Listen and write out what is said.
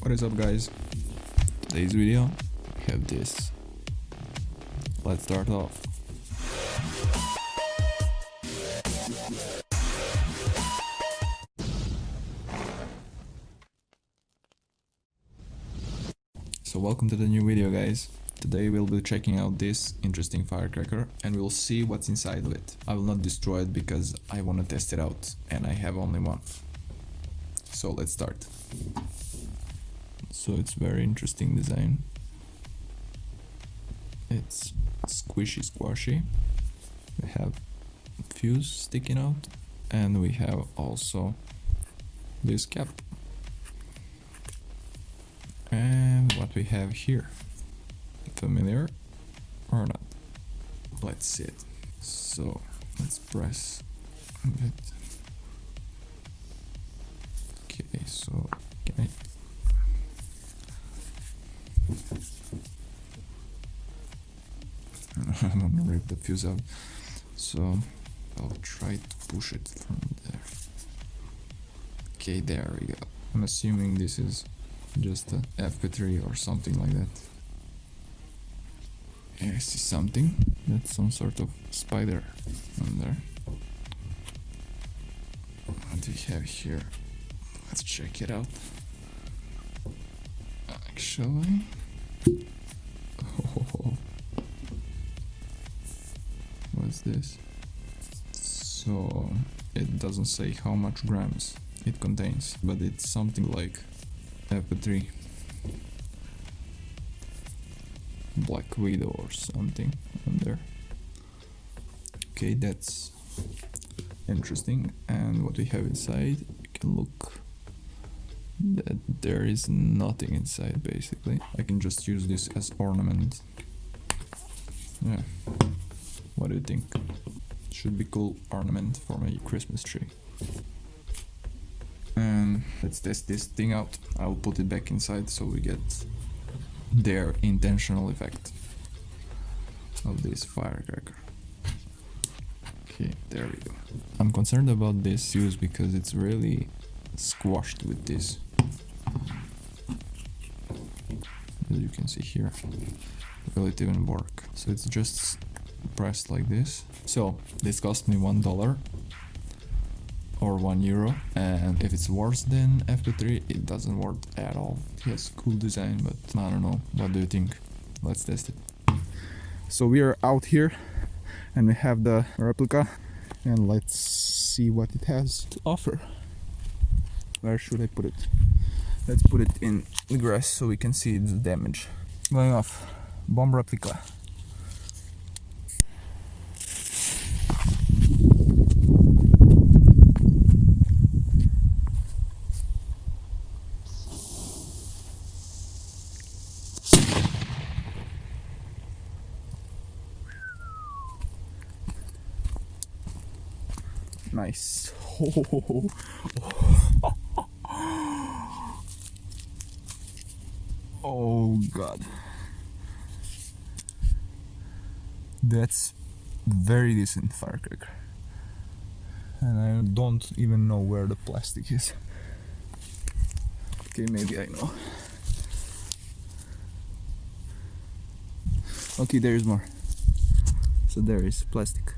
What is up, guys? Today's video, we have this. Let's start off. So welcome to the new video, guys. Today we'll be checking out this interesting firecracker and we'll see what's inside of it. I will not destroy it because I want to test it out and I have only one. So let's start. So it's very interesting design. It's squishy squashy. We have fuse sticking out and we have also this cap. And what we have here, familiar or not? Let's see it. So let's press a bit. Okay, so can I want to rip the fuse out, so I'll try to push it from there. Okay, there we go. I'm assuming this is just a FP3 or something like that. Here I see something. That's some sort of spider on there. What do we have here? Let's check it out. Actually, oh, what's this? So it doesn't say how much grams it contains, but it's something like FP3, Black Widow or something on there. Okay, that's interesting. And what we have inside, you can look that there is nothing inside basically. I can just use this as ornament. Yeah, what do you think? Should be cool ornament for my Christmas tree. And let's test this thing out. I'll put it back inside so we get their intentional effect of this firecracker. Okay, there we go. I'm concerned about this fuse because it's really squashed with this. As you can see here, will it even work? So it's just pressed like this. So this cost me $1 or €1, and if it's worse than FP3, it doesn't work at all. It has cool design, but I don't know. What do you think? Let's test it. So we are out here and we have the replica, and let's see what it has to offer. Where should I put it? Let's put it in the grass so we can see its damage. Going off. Bomb replica. Nice. Oh god. That's very decent firecracker. And I don't even know where the plastic is. Okay, maybe I know. Okay, there is more. So there is plastic.